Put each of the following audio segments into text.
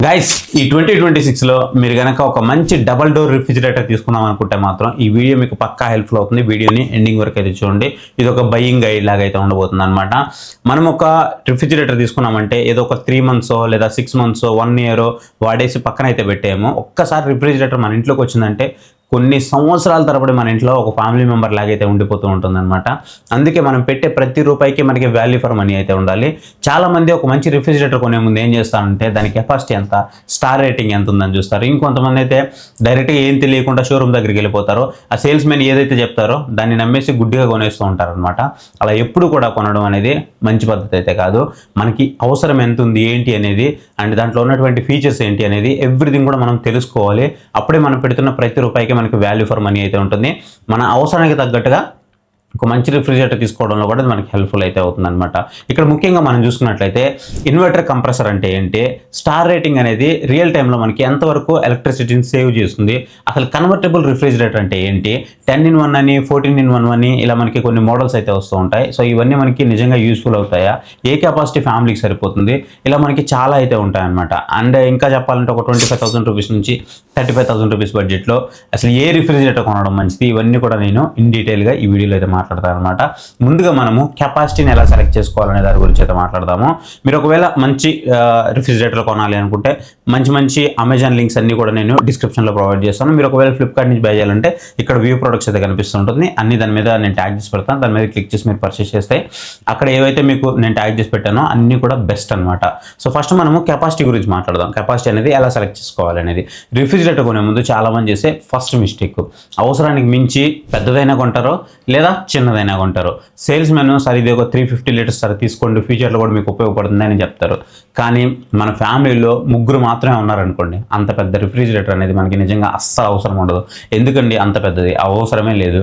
Guys ఈ 2026లో మీరు కనుక ఒక మంచి డబుల్ డోర్ రిఫ్రిజిరేటర్ తీసుకుందాం అనుకుంటే మాత్రం ఈ వీడియో మీకు పక్కా హెల్ప్ఫుల్ అవుతుంది. వీడియోని ఎండింగ్ వరకు అయితే చూడండి. ఇది ఒక బయింగ్ గైడ్ లాగా అయితే ఉండబోతుంది అనమాట. మనం ఒక రిఫ్రిజిరేటర్ తీసుకున్నామంటే ఏదో ఒక 3 months లేదా 6 months 1 year వాడేసి పక్కన అయితే పెట్టాము. ఒక్కసారి రిఫ్రిజిరేటర్ మన ఇంట్లోకి వచ్చిందంటే కొన్ని సంవత్సరాల తరబడి మన ఇంట్లో ఒక ఫ్యామిలీ మెంబర్ లాగైతే ఉండిపోతూ ఉంటుందన్నమాట. అందుకే మనం పెట్టే ప్రతి రూపాయికి మనకి వాల్యూ ఫర్ మనీ అయితే ఉండాలి. చాలామంది ఒక మంచి రిఫ్రిజిరేటర్ కొనే ముందు ఏం చేస్తారంటే దాని కెపాసిటీ ఎంత, స్టార్ రేటింగ్ ఎంత ఉందని చూస్తారు. ఇంకొంతమంది అయితే డైరెక్ట్గా ఏం తెలియకుండా షోరూమ్ దగ్గరికి వెళ్ళిపోతారు. ఆ సేల్స్ మెన్ ఏదైతే చెప్తారో దాన్ని నమ్మేసి గుడ్డిగా కొనేస్తూ ఉంటారనమాట. అలా ఎప్పుడు కూడా కొనడం అనేది మంచి పద్ధతి అయితే కాదు. మనకి అవసరం ఎంత ఉంది ఏంటి అనేది అండ్ దాంట్లో ఉన్నటువంటి ఫీచర్స్ ఏంటి అనేది ఎవ్రీథింగ్ కూడా మనం తెలుసుకోవాలి. అప్పుడే మనం పెడుతున్న ప్రతి రూపాయికి మనకి వాల్యూ ఫర్ మనీ అయితే ఉంటుంది. మన అవసరానికి తగ్గట్టుగా ఒక మంచి రిఫ్రిజిరేటర్ తీసుకోవడంలో కూడా మనకి హెల్ప్ఫుల్ అయితే అవుతుందన్నమాట. ఇక్కడ ముఖ్యంగా మనం చూసుకున్నట్లయితే ఇన్వర్టర్ కంప్రెసర్ అంటే ఏంటి, స్టార్ రేటింగ్ అనేది రియల్ టైంలో మనకి ఎంతవరకు ఎలక్ట్రిసిటీని సేవ్ చేస్తుంది, అసలు కన్వర్టబుల్ రిఫ్రిజిరేటర్ అంటే ఏంటి, 10-in-1 అని 14-in-1 అని ఇలా మనకి కొన్ని మోడల్స్ అయితే వస్తూ ఉంటాయి. సో ఇవన్నీ మనకి నిజంగా యూస్ఫుల్ అవుతాయా, ఏ కెపాసిటీ ఫ్యామిలీకి సరిపోతుంది, ఇలా మనకి చాలా అయితే ఉంటాయన్నమాట. అండ్ ఇంకా చెప్పాలంటే ఒక 25,000 రూపీస్ నుంచి 35,000 రూపీస్ బడ్జెట్లో అసలు ఏ రిఫ్రిజిరేటర్ కొనడం మంచిది, ఇవన్నీ కూడా నేను ఇన్ డీటెయిల్గా ఈ వీడియోలో అయితే మాట్లాడతారనమాట. ముందుగా మనము కెపాసిటీని ఎలా సెలెక్ట్ చేసుకోవాలనే దాని గురించి అయితే మాట్లాడదాము. మీరు ఒకవేళ మంచి రిఫ్రిజిరేటర్ కొనాలి అనుకుంటే మంచి అమెజాన్ లింక్స్ అన్ని కూడా నేను డిస్క్రిప్షన్లో ప్రొవైడ్ చేస్తాను. మీరు ఒకవేళ ఫ్లిప్కార్ట్ నుంచి బై చేయాలంటే ఇక్కడ వ్యూ ప్రొడక్ట్స్ అయితే కనిపిస్తుంటుంది. అన్ని దాని మీద నేను ట్యాగ్ చేసి పెడతాను. దాని మీద క్లిక్ చేసి మీరు పర్చేస్ చేస్తే అక్కడ ఏవైతే మీకు నేను ట్యాగ్ చేసి పెట్టానో అన్ని కూడా బెస్ట్ అనమాట. సో ఫస్ట్ మనము కెపాసిటీ గురించి మాట్లాడదాం. కెపాసిటీ అనేది ఎలా సెలెక్ట్ చేసుకోవాలి అనేది. రిఫ్రిజిరేటర్ కొనే ముందు చాలామంది చేసే ఫస్ట్ మిస్టేక్, అవసరానికి మించి పెద్దదైనా కొంటారో లేదా చిన్నదైనా కొంటారు. సేల్స్ మెన్ సార్ ఇది ఒక 350 లీటర్స్ సార్ తీసుకోండి, ఫ్యూచర్లో కూడా మీకు ఉపయోగపడుతుంది అని చెప్తారు. కానీ మన ఫ్యామిలీలో ముగ్గురు మాత్రమే ఉన్నారనుకోండి, అంత పెద్ద రిఫ్రిజిరేటర్ అనేది మనకి నిజంగా అస్సలు అవసరం ఉండదు. ఎందుకండి అంత పెద్దది అవసరమే లేదు.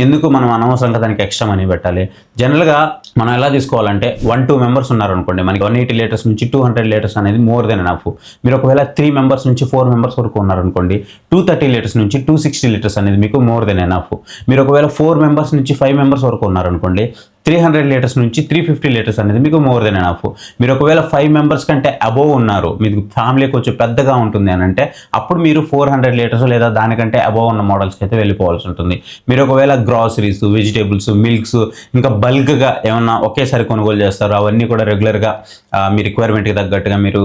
ఎందుకు మనం అనవసరంగా దానికి ఎక్స్ట్రా మనీ పెట్టాలి. జనరల్గా మనం ఎలా తీసుకోవాలంటే 1-2 members ఉన్నారనుకోండి, మనకి 180 లీటర్స్ నుంచి 200 లీటర్స్ అనేది మోర్ దెన్ ఎనఫ్. మీరు ఒకవేళ 3 members నుంచి 4 members వరకు ఉన్నారనుకోండి, 230 లీటర్స్ నుంచి 260 లీటర్స్ అనేది మీకు మోర్ దెన్ ఎనఫ్. మీరు ఒకవేళ 4 members నుంచి 5 members వరకు ఉన్నారనుకోండి, 300 లీటర్స్ నుంచి 350 లీటర్స్ అనేది మీకు మోర్ దెన్ ఎనఫ్. మీరు ఒకవేళ 5 members కంటే అబోవ్ ఉన్నారు, మీకు ఫ్యామిలీ కొంచెం పెద్దగా ఉంటుంది అని అంటే అప్పుడు మీరు 400 లీటర్స్ లేదా దానికంటే అబోవ్ ఉన్న మోడల్స్కి అయితే వెళ్ళిపోవాల్సి ఉంటుంది. మీరు ఒకవేళ గ్రాసరీస్, వెజిటేబుల్స్, మిల్క్స్ ఇంకా బల్క్గా ఏమన్నా ఒకేసారి కొనుగోలు చేస్తారు, అవన్నీ కూడా రెగ్యులర్గా మీ రిక్వైర్మెంట్కి తగ్గట్టుగా మీరు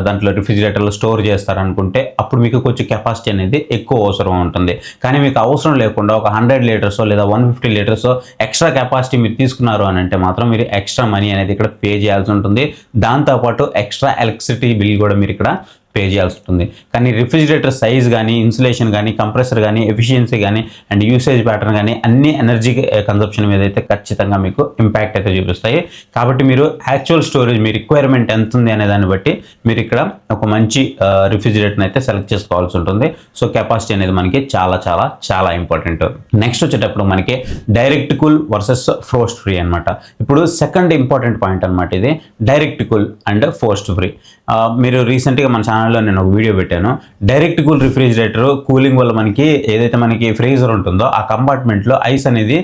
దాంట్లో రిఫ్రిజిరేటర్లో స్టోర్ చేస్తారనుకుంటే అప్పుడు మీకు కొంచెం కెపాసిటీ అనేది ఎక్కువ అవసరం ఉంటుంది. కానీ మీకు అవసరం లేకుండా ఒక 100 లీటర్స్ లేదా 150 లీటర్స్ ఎక్స్ట్రా కెపాసిటీ మీరు తీసుకున్నారు అని అంటే మాత్రం మీరు ఎక్స్ట్రా మనీ అనేది ఇక్కడ పే చేయాల్సి ఉంటుంది. దాంతోపాటు ఎక్స్ట్రా ఎలక్ట్రిసిటీ బిల్ కూడా మీరు ఇక్కడ పే చేయాల్సి ఉంటుంది. కానీ రిఫ్రిజిరేటర్ సైజ్ కానీ, ఇన్సులేషన్ కానీ, కంప్రెసర్ కానీ, ఎఫిషియన్సీ కానీ అండ్ యూసేజ్ ప్యాటర్న్ కానీ అన్ని ఎనర్జీ కన్సంప్షన్ మీద అయితే ఖచ్చితంగా మీకు ఇంపాక్ట్ అయితే చూపిస్తాయి. కాబట్టి మీరు యాక్చువల్ స్టోరేజ్ మీ రిక్వైర్మెంట్ ఎంత ఉంది అనే దాన్ని బట్టి మీరు ఇక్కడ ఒక మంచి రిఫ్రిజిరేటర్ని అయితే సెలెక్ట్ చేసుకోవాల్సి ఉంటుంది. సో కెపాసిటీ అనేది మనకి చాలా చాలా చాలా ఇంపార్టెంట్. నెక్స్ట్ వచ్చేటప్పుడు మనకి direct cool versus frost free అనమాట. ఇప్పుడు సెకండ్ ఇంపార్టెంట్ పాయింట్ అనమాట ఇది, direct cool and frost free. మీరు రీసెంట్గా మన ఛానల్లో నేను ఒక వీడియో పెట్టాను. డైరెక్ట్ కూల్ రిఫ్రిజిరేటర్ కూలింగ్ వల్ల మనకి ఏదైతే మనకి ఫ్రీజర్ ఉంటుందో ఆ కంపార్ట్మెంట్లో ఐస్ అనేది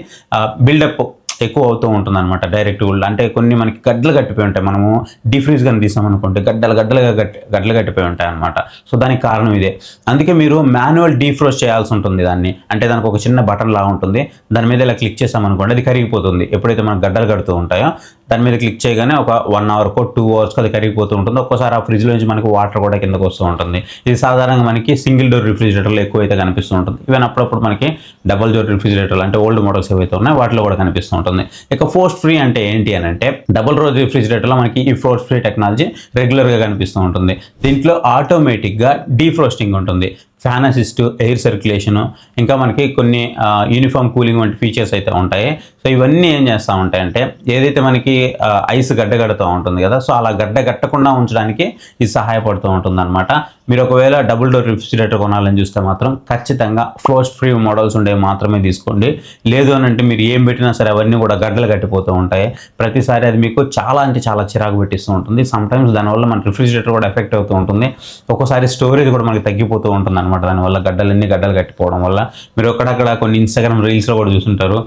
బిల్డప్ ఎక్కువ అవుతూ ఉంటుంది అనమాట. డైరెక్ట్ కూల్ అంటే కొన్ని మనకి గడ్డలు కట్టిపోయి ఉంటాయి. మనము డీఫ్రీజ్ కానీ తీసామనుకుంటే గడ్డలు కట్టిపోయి ఉంటాయి అనమాట. సో దానికి కారణం ఇదే. అందుకే మీరు మాన్యువల్ డీఫ్రోస్ట్ చేయాల్సి ఉంటుంది దాన్ని. అంటే దానికి ఒక చిన్న బటన్ లాగా ఉంటుంది, దాని మీద ఇలా క్లిక్ చేసామనుకోండి అది కరిగిపోతుంది. ఎప్పుడైతే మనకు గడ్డలు కడుతూ ఉంటాయో దాని మీద క్లిక్ చేయగానే ఒక 1 hourకో 2 hours అది కరిగిపోతూ ఉంటుంది. ఒక్కోసారి ఆ ఫ్రిడ్జ్లో నుంచి మనకు వాటర్ కూడా కిందకు వస్తూ ఉంటుంది. ఇది సాధారణంగా మనకి సింగిల్ డోర్ రిఫ్రిజిరేటర్లో ఎక్కువైతే కనిపిస్తూ ఉంటుంది. ఈవెన్ అప్పుడప్పుడు మనకి డబుల్ డోర్ రిఫ్రిజిరేటర్లు అంటే ఓల్డ్ మోడల్స్ ఏవైతే ఉన్నాయో వాటిలో కూడా కనిపిస్తూ ఉంటుంది. ఇక ఫ్రోస్ట్ ఫ్రీ అంటే ఏంటి అని అంటే డబుల్ డోర్ రిఫ్రిజిరేటర్లో మనకి ఈ ఫ్రోస్ట్ ఫ్రీ టెక్నాలజీ రెగ్యులర్గా కనిపిస్తూ ఉంటుంది. దీంట్లో ఆటోమేటిక్గా డీఫ్రోస్టింగ్ ఉంటుంది, ఫ్యాన్ అసిస్ట్, ఎయిర్ సర్క్యులేషను, ఇంకా మనకి కొన్ని యూనిఫామ్ కూలింగ్ వంటి ఫీచర్స్ అయితే ఉంటాయి. సో ఇవన్నీ ఏం చేస్తూ ఉంటాయంటే ఏదైతే మనకి ఐస్ గడ్డగడుతూ ఉంటుంది కదా, సో అలా గడ్డగట్టకుండా ఉంచడానికి ఇది సహాయపడుతూ ఉంటుంది అనమాట. మీరు ఒకవేళ డబుల్ డోర్ రిఫ్రిజిరేటర్ కొనాలని చూస్తే మాత్రం ఖచ్చితంగా ఫ్రోస్ట్ ఫ్రీ మోడల్స్ ఉండేవి మాత్రమే తీసుకోండి. లేదు అని అంటే మీరు ఏం పెట్టినా సరే అవన్నీ కూడా గడ్డలు కట్టిపోతూ ఉంటాయి. ప్రతిసారి అది మీకు చాలా అంటే చాలా చిరాకు పెట్టిస్తూ ఉంటుంది. సమ్టైమ్స్ దానివల్ల మన రిఫ్రిజిరేటర్ కూడా ఎఫెక్ట్ అవుతూ ఉంటుంది. ఒక్కోసారి స్టోరేజ్ కూడా మనకి తగ్గిపోతూ ఉంటుంది అనమాట. అనమాట. దానివల్ల గడ్డలు కట్టిపోవడం వల్ల మీరు అక్కడక్కడ కొన్ని ఇన్స్టాగ్రామ్ రీల్స్లో కూడా చూస్తుంటారు,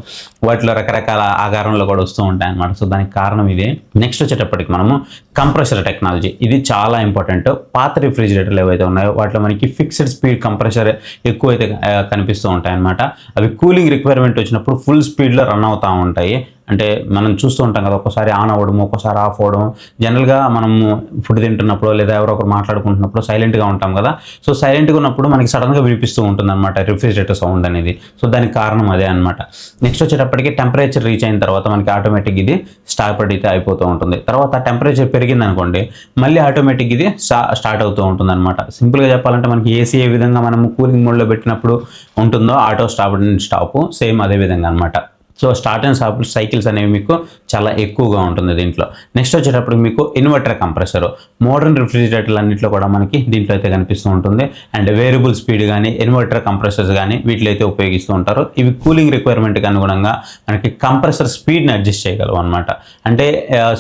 వాటిలో రకరకాల ఆకారంలో కూడా వస్తూ ఉంటాయి అనమాట. సో దానికి కారణం ఇదే. నెక్స్ట్ వచ్చేటప్పటికి మనము కంప్రెసర్ టెక్నాలజీ, ఇది చాలా ఇంపార్టెంట్. పాత రిఫ్రిజిరేటర్లు ఏవైతే ఉన్నాయో వాటిలో మనకి ఫిక్స్డ్ స్పీడ్ కంప్రెసర్ ఎక్కువైతే కనిపిస్తూ ఉంటాయి అనమాట. అవి కూలింగ్ రిక్వైర్మెంట్ వచ్చినప్పుడు ఫుల్ స్పీడ్లో రన్ అవుతూ ఉంటాయి. అంటే మనం చూస్తూ ఉంటాం కదా, ఒక్కసారి ఆన్ అవ్వడం, ఒక్కసారి ఆఫ్ అవ్వడం. జనరల్గా మనము ఫుడ్ తింటున్నప్పుడు లేదా ఎవరో ఒకరు మాట్లాడుకుంటున్నప్పుడు సైలెంట్గా ఉంటాం కదా. సో సైలెంట్గా ఉన్నప్పుడు మనకి సడన్గా వినిపిస్తూ ఉంటుంది అనమాట రిఫ్రిజిరేటర్ సౌండ్ అనేది. సో దానికి కారణం అదే అనమాట. నెక్స్ట్ వచ్చేటప్పటికి టెంపరేచర్ రీచ్ అయిన తర్వాత మనకి ఆటోమేటిక్ ఇది స్టార్ట్ అయితే అయిపోతూ ఉంటుంది. తర్వాత టెంపరేచర్ పెరిగింది అనుకోండి, మళ్ళీ ఆటోమేటిక్ ఇది స్టార్ట్ అవుతూ ఉంటుంది అనమాట. సింపుల్గా చెప్పాలంటే మనకి ఏసీ ఏ విధంగా మనము కూలింగ్ మోడ్లో పెట్టినప్పుడు ఉంటుందో ఆటో స్టాప్ సేమ్ అదే విధంగా అనమాట. So start and stop cycles అనేవి మీకు చాలా ఎక్కువగా ఉంటుంది దీంట్లో. నెక్స్ట్ వచ్చేటప్పుడు మీకు ఇన్వర్టర్ కంప్రెసర్, మోడర్న్ రిఫ్రిజిరేటర్లు అన్నింటిలో కూడా మనకి దీంట్లో అయితే కనిపిస్తూ ఉంటుంది. అండ్ వేరియబుల్ స్పీడ్ కానీ ఇన్వర్టర్ కంప్రెసర్స్ కానీ వీటిలో అయితే ఉపయోగిస్తూ ఉంటారు. ఇవి కూలింగ్ రిక్వైర్మెంట్కి అనుగుణంగా మనకి కంప్రెసర్ స్పీడ్ని అడ్జస్ట్ చేయగలవు అనమాట. అంటే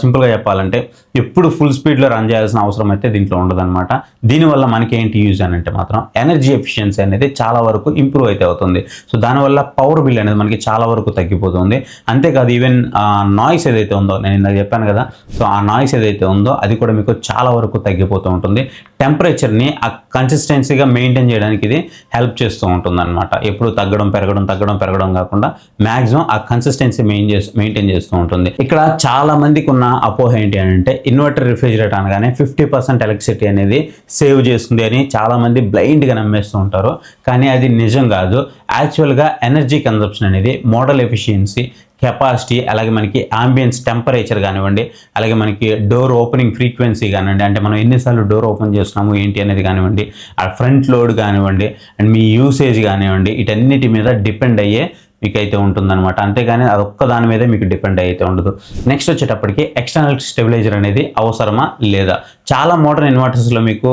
సింపుల్గా చెప్పాలంటే ఎప్పుడు ఫుల్ స్పీడ్లో రన్ చేయాల్సిన అవసరం అయితే దీంట్లో ఉండదన్నమాట. దీనివల్ల మనకి ఏంటి యూజ్ అని అంటే మాత్రం ఎనర్జీ ఎఫిషియన్సీ అనేది చాలా వరకు ఇంప్రూవ్ అయితే అవుతుంది. సో దానివల్ల పవర్ బిల్ అనేది మనకి చాలా వరకు తగ్గిపోతుంది. అంతేకాదు ఈవెన్ నాయిస్ ఏదైతే ఉందో, నేను ఇందాక చెప్పాను కదా, సో ఆ నాయిస్ ఏదైతే ఉందో అది కూడా మీకు చాలా వరకు తగ్గిపోతూ ఉంటుంది. టెంపరేచర్ని ఆ కన్సిస్టెన్సీగా మెయింటైన్ చేయడానికి ఇది హెల్ప్ చేస్తూ ఉంటుంది అనమాట. ఎప్పుడు తగ్గడం పెరగడం కాకుండా మ్యాక్సిమం ఆ కన్సిస్టెన్సీ మెయింటైన్ చేస్తూ ఉంటుంది. ఇక్కడ చాలా మందికి ఉన్న అపోహ ఏంటి అని అంటే, ఇన్వర్టర్ రిఫ్రిజిరేటర్ అనగానే 50% ఎలక్ట్రిసిటీ అనేది సేవ్ చేస్తుంది అని చాలామంది బ్లైండ్గా నమ్మేస్తూ ఉంటారు. కానీ అది నిజం కాదు. యాక్చువల్గా ఎనర్జీ కన్జంప్షన్ అనేది మోడల్ ఎఫిషియన్సీ, కెపాసిటీ, అలాగే మనకి అంబియన్స్ టెంపరేచర్ కానివ్వండి, అలాగే మనకి డోర్ ఓపెనింగ్ ఫ్రీక్వెన్సీ కానివ్వండి, అంటే మనం ఎన్నిసార్లు డోర్ ఓపెన్ చేస్తున్నాము ఏంటి అనేది కానివ్వండి, ఆ ఫ్రంట్ లోడ్ కానివ్వండి, అండ్ మీ యూసేజ్ కానివ్వండి, వీటన్నిటి మీద డిపెండ్ అయ్యే మీకైతే ఉంటుందన్నమాట. అంతేగాని అదొక్క దాని మీదే మీకు డిపెండ్ అయితే ఉండదు. నెక్స్ట్ వచ్చేటప్పటికి ఎక్స్టర్నల్ స్టెబిలైజర్ అనేది అవసరమా లేదా? చాలా మోడర్న్ ఇన్వర్టర్స్లో మీకు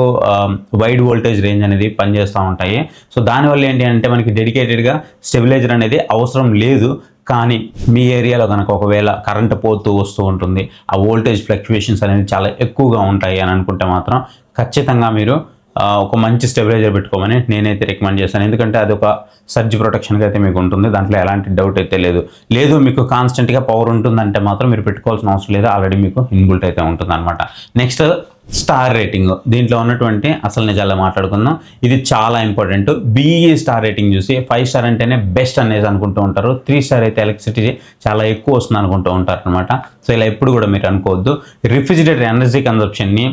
వైడ్ వోల్టేజ్ రేంజ్ అనేది పనిచేస్తూ ఉంటాయి. సో దానివల్ల ఏంటి అంటే మనకి డెడికేటెడ్గా స్టెబిలైజర్ అనేది అవసరం లేదు. కానీ మీ ఏరియాలో కనుక ఒకవేళ కరెంటు పోతూ వస్తూ ఉంటుంది, ఆ వోల్టేజ్ ఫ్లక్చువేషన్స్ అనేది చాలా ఎక్కువగా ఉంటాయి అని అనుకుంటే మాత్రం ఖచ్చితంగా మీరు ఒక మంచి స్టెబిలైజర్ పెట్టుకోమని నేనైతే రికమెండ్ చేస్తాను. ఎందుకంటే అది ఒక సర్జ్ ప్రొటెక్షన్గా అయితే మీకు ఉంటుంది, దాంట్లో ఎలాంటి డౌట్ అయితే లేదు. మీకు కాన్స్టెంట్గా పవర్ ఉంటుందంటే మాత్రం మీరు పెట్టుకోవాల్సిన అవసరం లేదు, ఆల్రెడీ మీకు ఇన్బుల్ట్ అయితే ఉంటుంది అనమాట. నెక్స్ట్ స్టార్ రేటింగ్, దీంట్లో ఉన్నటువంటి అసలు నిజాల్లో మాట్లాడుకుందాం. ఇది చాలా ఇంపార్టెంట్. BE స్టార్ రేటింగ్ చూసి 5 స్టార్ అంటేనే బెస్ట్ అనేది అనుకుంటూ ఉంటారు, 3 స్టార్ అయితే ఎలక్ట్రిసిటీ చాలా ఎక్కువ వస్తుంది అనుకుంటూ ఉంటారు అనమాట. సో ఇలా ఎప్పుడు కూడా మీరు అనుకోవద్దు. రిఫ్రిజిరేటర్ ఎనర్జీ కన్జంప్షన్ని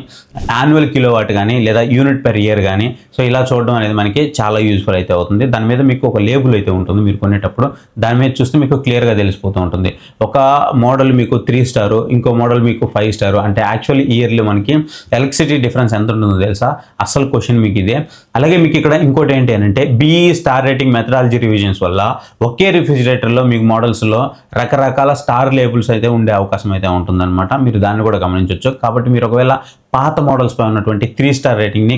యాన్యువల్ కిలోవాట్ కానీ లేదా యూనిట్ పెర్ ఇయర్ కానీ సో ఇలా చూడడం అనేది మనకి చాలా యూజ్ఫుల్ అయితే అవుతుంది. దాని మీద మీకు ఒక లేబుల్ అయితే ఉంటుంది, మీరు కొనేటప్పుడు దాని మీద చూస్తే మీకు క్లియర్గా తెలిసిపోతూ ఉంటుంది. ఒక మోడల్ మీకు 3 స్టారు, ఇంకో మోడల్ మీకు 5 స్టారు, అంటే యాక్చువల్లీ ఇయర్లీ మనకి ఎలక్ట్రిసిటీ డిఫరెన్స్ ఎంత ఉంటుందో తెలుసా? అసలు క్వశ్చన్ మీకు ఇదే. అలాగే మీకు ఇక్కడ ఇంకోటి ఏంటి అని అంటే, BE star rating methodology revisions వల్ల ఒకే రిఫ్రిజిరేటర్లో మీకు మోడల్స్లో రకరకాల స్టార్ లేబుల్స్ అయితే ఉండే అవకాశం అయితే ఉంటుందన్నమాట. మీరు దాన్ని కూడా గమనించవచ్చు. కాబట్టి మీరు ఒకవేళ పాత మోడల్స్పై ఉన్నటువంటి 3 స్టార్ రేటింగ్ని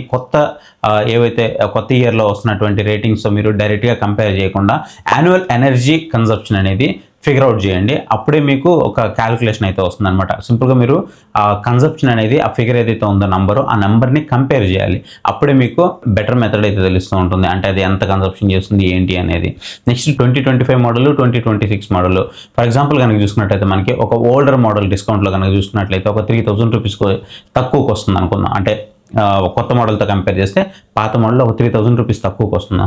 ఏవైతే కొత్త ఇయర్లో వస్తున్నటువంటి రేటింగ్స్తో మీరు డైరెక్ట్గా కంపేర్ చేయకుండా యాన్యువల్ ఎనర్జీ కన్జంప్షన్ అనేది ఫిగర్ అవుట్ చేయండి. అప్పుడే మీకు ఒక క్యాలిక్యులేషన్ అయితే వస్తుంది అనమాట. సింపుల్గా మీరు ఆ కన్జంప్షన్ అనేది ఆ ఫిగర్ ఏదైతే ఉందో ఆ నెంబర్ని కంపేర్ చేయాలి. అప్పుడే మీకు బెటర్ మెథడ్ అయితే తెలుస్తూ ఉంటుంది, అంటే అది ఎంత కన్జంప్షన్ చేస్తుంది ఏంటి అనేది. Next 2025 model, 2026 model for example కనుక చూసుకున్నట్లయితే మనకి ఒక ఓల్డర్ మోడల్ డిస్కౌంట్లో కనుక చూసుకున్నట్లయితే ఒక 3000 రూపీస్ తక్కువకి వస్తుంది అనుకుందాం. అంటే కొత్త మోడల్తో కంపేర్ చేస్తే పాత మోడల్ ఒక 3000 రూపీస్ తక్కువకి వస్తుందా.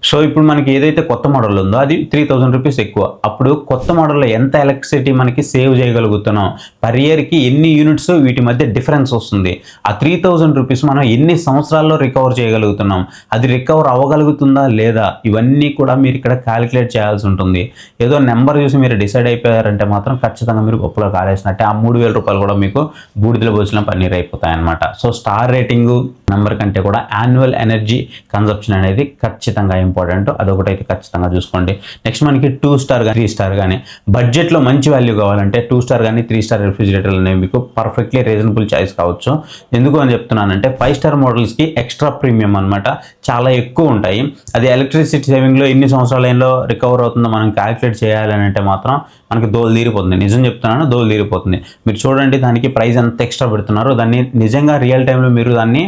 సో ఇప్పుడు మనకి ఏదైతే కొత్త మోడల్ ఉందో అది 3000 రూపీస్ ఎక్కువ. అప్పుడు కొత్త మోడల్లో ఎంత ఎలక్ట్రిసిటీ మనకి సేవ్ చేయగలుగుతున్నాం, పర్ ఇయర్కి ఎన్ని యూనిట్స్ వీటి మధ్య డిఫరెన్స్ వస్తుంది, ఆ 3000 రూపీస్ మనం ఎన్ని సంవత్సరాల్లో రికవర్ చేయగలుగుతున్నాం, అది రికవర్ అవ్వగలుగుతుందా లేదా, ఇవన్నీ కూడా మీరు ఇక్కడ క్యాలిక్యులేట్ చేయాల్సి ఉంటుంది. ఏదో నెంబర్ చూసి మీరు డిసైడ్ అయిపోయారంటే మాత్రం ఖచ్చితంగా మీరు గొప్పలో కాలేసినట్టే. ఆ 3000 రూపాయలు కూడా మీకు బూడిదలో పోసిన పన్నీర్ అయిపోతాయి అనమాట. సో స్టార్ రేటింగ్ నెంబర్ కంటే కూడా యాన్యువల్ ఎనర్జీ కన్జంప్షన్ అనేది ఖచ్చితంగా ఇంపార్టెంట్, అదొకటైతే ఖచ్చితంగా చూసుకోండి. నెక్స్ట్ మనకి 2 స్టార్ కానీ 3 స్టార్ కానీ బడ్జెట్లో మంచి వాల్యూ కావాలంటే 2 స్టార్ కానీ 3 స్టార్ రిఫ్రిజిరేటర్లు అనేవి మీకు పర్ఫెక్ట్లీ రీజనబుల్ చాయిస్ కావచ్చు. ఎందుకు అని చెప్తున్నానంటే 5 స్టార్ మోడల్స్కి ఎక్స్ట్రా ప్రీమియం అనమాట చాలా ఎక్కువ ఉంటాయి. అది ఎలక్ట్రిసిటీ సేవింగ్లో ఎన్ని సంవత్సరాల లైన్లో రికవర్ అవుతుందో మనం క్యాలిక్యులేట్ చేయాలని అంటే మాత్రం మనకి దోలు తీరిపోతుంది. నిజం చెప్తున్నాను, దోలు తీరిపోతుంది. మీరు చూడండి దానికి ప్రైస్ ఎంత ఎక్స్ట్రా పెడుతున్నారు, దాన్ని నిజంగా రియల్ టైంలో మీరు దాన్ని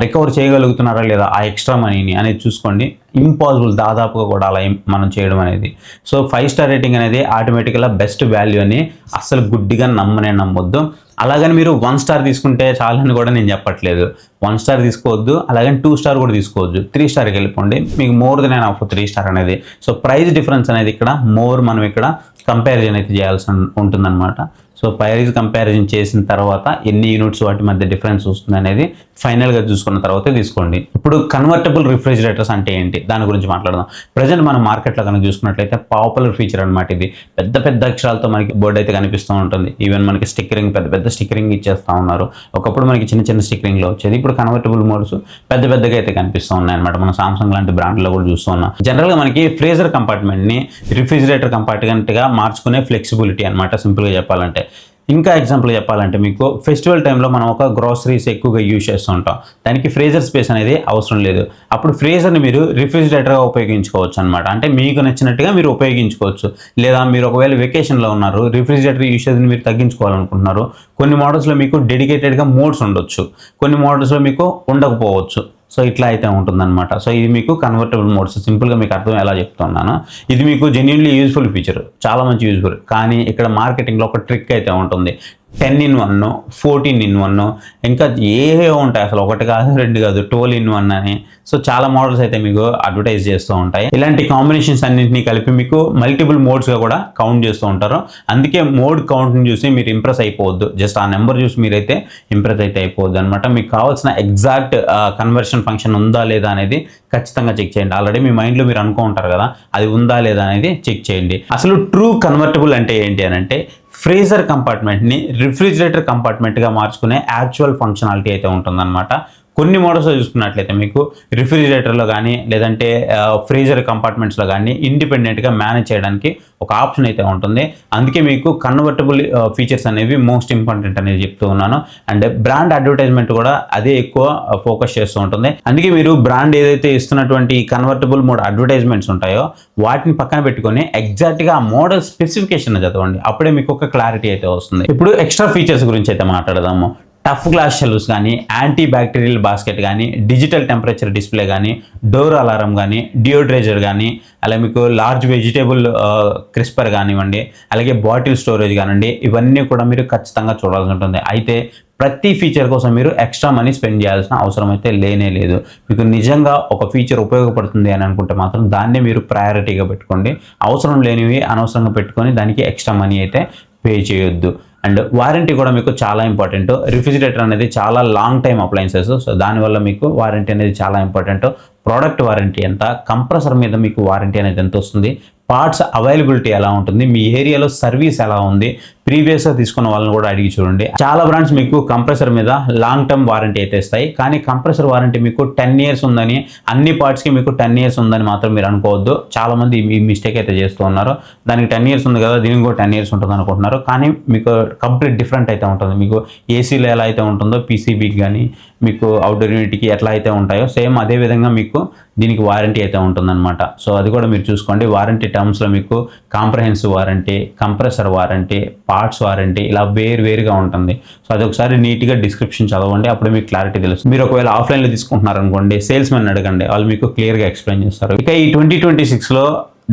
రికవర్ చేయగలుగుతున్నారా లేదా ఆ ఎక్స్ట్రా మనీని అనేది చూసుకోండి. ఇంపాసిబుల్ దాదాపుగా కూడా అలా మనం చేయడం అనేది. సో 5 స్టార్ రేటింగ్ అనేది ఆటోమేటిక్గా బెస్ట్ వాల్యూ అని అస్సలు గుడ్డిగా నమ్మొద్దు. అలాగని మీరు 1 స్టార్ తీసుకుంటే చాలని కూడా నేను చెప్పట్లేదు. 1 స్టార్ తీసుకోవద్దు, అలాగని 2 స్టార్ కూడా తీసుకోవద్దు, 3 స్టార్కి వెళ్ళిపోండి. మీకు మోర్ దెన్ ఎనఫ్ 3 స్టార్ అనేది. సో ప్రైస్ డిఫరెన్స్ అనేది ఇక్కడ మనం ఇక్కడ కంపారిజన్ అయితే చేయాల్సి ఉంటుందన్నమాట. సో ప్రైస్ కంపారిజన్ చేసిన తర్వాత ఎన్ని యూనిట్స్ వాటి మధ్య డిఫరెన్స్ వస్తుంది అనేది ఫైనల్గా చూసుకున్న తర్వాత తీసుకోండి. ఇప్పుడు కన్వర్టబుల్ రిఫ్రిజిరేటర్స్ అంటే ఏంటి దాని గురించి మాట్లాడదాం. ప్రజెంట్ మన మార్కెట్లో కనుక చూసుకున్నట్లయితే పాపులర్ ఫీచర్ అనమాట ఇది. పెద్ద అక్షరాలతో మనకి బోర్డు అయితే కనిపిస్తూ ఉంటుంది. ఈవెన్ మనకి స్టిక్కరింగ్ పెద్ద స్టిక్కరింగ్ ఇచ్చేస్తూ ఉన్నారు. ఒకప్పుడు మనకి చిన్న స్టిక్కరింగ్లో వచ్చేది, ఇప్పుడు కన్వర్టబుల్ మోడ్స్ పెద్దగా అయితే కనిపిస్తూ ఉన్నాయి అనమాట. మనం సామ్సంగ్ లాంటి బ్రాండ్లో కూడా చూస్తూ ఉన్నాం. జనరల్గా మనకి ఫ్రీజర్ కంపార్ట్మెంట్ని రిఫ్రిజిరేటర్ కంపార్ట్మెంట్గా మార్చుకునే ఫ్లెక్సిబిలిటీ అనమాట సింపుల్గా చెప్పాలంటే. ఇంకా ఎగ్జాంపుల్ చెప్పాలంటే మీకు ఫెస్టివల్ టైంలో మనం ఒక గ్రాసరీస్ ఎక్కువగా యూజ్ చేస్తూ ఉంటాం. దానికి ఫ్రీజర్ స్పేస్ అనేది అవసరం లేదు. అప్పుడు ఫ్రీజర్ని మీరు రిఫ్రిజిరేటర్గా ఉపయోగించుకోవచ్చు అనమాట. అంటే మీకు నచ్చినట్టుగా మీరు ఉపయోగించుకోవచ్చు. లేదా మీరు ఒకవేళ వెకేషన్లో ఉన్నారు, రిఫ్రిజిరేటర్ యూసేజ్ని మీరు తగ్గించుకోవాలనుకుంటున్నారు, కొన్ని మోడల్స్లో మీకు డెడికేటెడ్గా మోడ్స్ ఉండొచ్చు, కొన్ని మోడల్స్లో మీకు ఉండకపోవచ్చు. సో ఇట్లా అయితే ఉంటుందన్నమాట. సో ఇది మీకు కన్వర్టబుల్ మోడ్స్, సింపుల్గా మీకు అర్థం ఎలా చెప్తున్నాను. ఇది మీకు జెన్యూన్లీ యూజ్ఫుల్ ఫీచర్, చాలా మంచి యూజ్ఫుల్. కానీ ఇక్కడ మార్కెటింగ్లో ఒక ట్రిక్ అయితే ఉంటుంది. 10-in-1, 14-in-1, ఇంకా ఏవో ఉంటాయి అసలు, ఒకటి కాదు 2 కాదు, 12-in-1 అని. సో చాలా మోడల్స్ అయితే మీకు అడ్వర్టైజ్ చేస్తూ ఉంటాయి. ఇలాంటి కాంబినేషన్స్ అన్నింటినీ కలిపి మీకు మల్టిపుల్ మోడ్స్గా కూడా కౌంట్ చేస్తూ ఉంటారు. అందుకే మోడ్ కౌంట్ని చూసి మీరు ఇంప్రెస్ అయిపోవద్దు. జస్ట్ ఆ నెంబర్ చూసి మీరైతే ఇంప్రెస్ అయితే అయిపోవద్దు అనమాట. మీకు కావాల్సిన ఎగ్జాక్ట్ కన్వర్షన్ ఫంక్షన్ ఉందా లేదా అనేది ఖచ్చితంగా చెక్ చేయండి. ఆల్రెడీ మీ మైండ్లో మీరు అనుకుంటారు కదా, అది ఉందా లేదా అనేది చెక్ చేయండి. అసలు ట్రూ కన్వర్టబుల్ అంటే ఏంటి అని అంటే ఫ్రీజర్ కంపార్ట్మెంట్ని రిఫ్రిజిరేటర్ కంపార్ట్మెంట్గా మార్చుకునే యాక్చువల్ ఫంక్షనాలిటీ అయితే ఉంటుందన్నమాట. కొన్ని మోడల్స్లో చూసుకున్నట్లయితే మీకు రిఫ్రిజిరేటర్లో కానీ లేదంటే ఫ్రీజర్ కంపార్ట్మెంట్స్లో కానీ ఇండిపెండెంట్గా మేనేజ్ చేయడానికి ఒక ఆప్షన్ అయితే ఉంటుంది. అందుకే మీకు కన్వర్టబుల్ ఫీచర్స్ అనేవి మోస్ట్ ఇంపార్టెంట్ అనేది చెప్తూ ఉన్నాను. అండ్ బ్రాండ్ అడ్వర్టైజ్మెంట్ కూడా అదే ఎక్కువ ఫోకస్ చేస్తూ ఉంటుంది. అందుకే మీరు బ్రాండ్ ఏదైతే ఇస్తున్నటువంటి కన్వర్టబుల్ మోడ్ అడ్వర్టైజ్మెంట్స్ ఉంటాయో వాటిని పక్కన పెట్టుకొని ఎగ్జాక్ట్గా ఆ మోడల్ స్పెసిఫికేషన్ చదవండి. అప్పుడే మీకు ఒక క్లారిటీ అయితే వస్తుంది. ఇప్పుడు ఎక్స్ట్రా ఫీచర్స్ గురించి అయితే మాట్లాడదాము. టఫ్ గ్లాస్ షెల్వ్స్ కానీ, యాంటీ బ్యాక్టీరియల్ బాస్కెట్ కానీ, డిజిటల్ టెంపరేచర్ డిస్ప్లే కానీ, డోర్ అలారం కానీ, డియోడ్రైజర్ కానీ, అలాగే మీకు లార్జ్ వెజిటేబుల్ క్రిస్పర్ కానివ్వండి, అలాగే బాటిల్ స్టోరేజ్ కానివ్వండి, ఇవన్నీ కూడా మీరు ఖచ్చితంగా చూడాల్సి ఉంటుంది. అయితే ప్రతి ఫీచర్ కోసం మీరు ఎక్స్ట్రా మనీ స్పెండ్ చేయాల్సిన అవసరం అయితే లేనే లేదు. మీకు నిజంగా ఒక ఫీచర్ ఉపయోగపడుతుంది అని అనుకుంటే మాత్రం దాన్నే మీరు ప్రయారిటీగా పెట్టుకోండి. అవసరం లేనివి అనవసరంగా పెట్టుకొని దానికి ఎక్స్ట్రా మనీ అయితే పే చేయొద్దు. అండ్ వారంటీ కూడా మీకు చాలా ఇంపార్టెంట్. రిఫ్రిజిరేటర్ అనేది చాలా లాంగ్ టైమ్ అప్లయన్సెస్. సో దానివల్ల మీకు వారంటీ అనేది చాలా ఇంపార్టెంట్. ప్రోడక్ట్ వారంటీ ఎంత, కంప్రెసర్ మీద మీకు వారంటీ అనేది ఎంత వస్తుంది, పార్ట్స్ అవైలబిలిటీ ఎలా ఉంటుంది, మీ ఏరియాలో సర్వీస్ ఎలా ఉంది, ప్రీవియస్గా తీసుకున్న వాళ్ళని కూడా అడిగి చూడండి. చాలా బ్రాండ్స్ మీకు కంప్రెసర్ మీద లాంగ్ టర్మ్ వారంటీ అయితే ఇస్తాయి. కానీ కంప్రెసర్ వారంటీ మీకు 10 years ఉందని, అన్ని పార్ట్స్కి మీకు 10 years ఉందని మాత్రం మీరు అనుకోవద్దు. చాలామంది ఈ మిస్టేక్ అయితే చేస్తూ ఉన్నారు. దానికి 10 years ఉంది కదా, దీనికి కూడా 10 years ఉంటుంది అనుకుంటున్నారు. కానీ మీకు కంప్లీట్ డిఫరెంట్ అయితే ఉంటుంది. మీకు ఏసీలో ఎలా అయితే ఉంటుందో పీసీబీకి కానీ మీకు అవుట్డోర్ యూనిట్కి ఎట్లా అయితే ఉంటాయో సేమ్ అదే విధంగా మీకు దీనికి వారంటీ అయితే ఉంటుందన్నమాట. సో అది కూడా మీరు చూసుకోండి. వారంటీ టర్మ్స్లో మీకు comprehensive warranty, compressor warranty, parts warranty ఇలా వేరుగా ఉంటుంది. సో అది ఒకసారి నీట్గా డిస్క్రిప్షన్ చదవండి, అప్పుడు మీకు క్లారిటీ తెలుస్తుంది. మీరు ఒకవేళ ఆఫ్లైన్లో తీసుకుంటున్నారు అనుకోండి, సేల్స్ మెన్ అడగండి, వాళ్ళు మీకు క్లియర్గా ఎక్స్ప్లెయిన్ చేస్తారు. ఇక ఈ 2026లో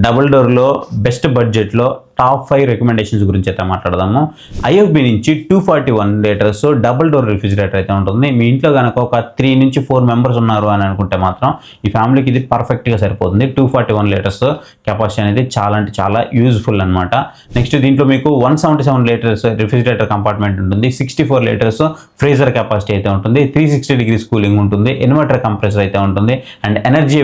డబుల్ డోర్లో బెస్ట్ బడ్జెట్లో టాప్ 5 రికమెండేషన్స్ గురించి అయితే మాట్లాడదాము. ఐఎఫ్బి నుంచి 241 లీటర్స్ డబుల్ డోర్ రిఫ్రిజిరేటర్ అయితే ఉంటుంది. మీ ఇంట్లో కనుక ఒక 3 నుంచి 4 మెంబర్స్ ఉన్నారు అని అనుకుంటే మాత్రం ఈ ఫ్యామిలీకి ఇది పర్ఫెక్ట్గా సరిపోతుంది. 241 లీటర్స్ కెపాసిటీ అనేది చాలా అంటే చాలా యూజ్ఫుల్ అనమాట. నెక్స్ట్ దీంట్లో మీకు 177 లీటర్స్ రిఫ్రిజిరేటర్ కంపార్ట్మెంట్ ఉంటుంది, 64 లీటర్స్ ఫ్రీజర్ కెపాసిటీ అయితే ఉంటుంది, 360 degrees కూలింగ్ ఉంటుంది, ఇన్వర్టర్ కంప్రెసర్ అయితే ఉంటుంది, అండ్ ఎనర్జీ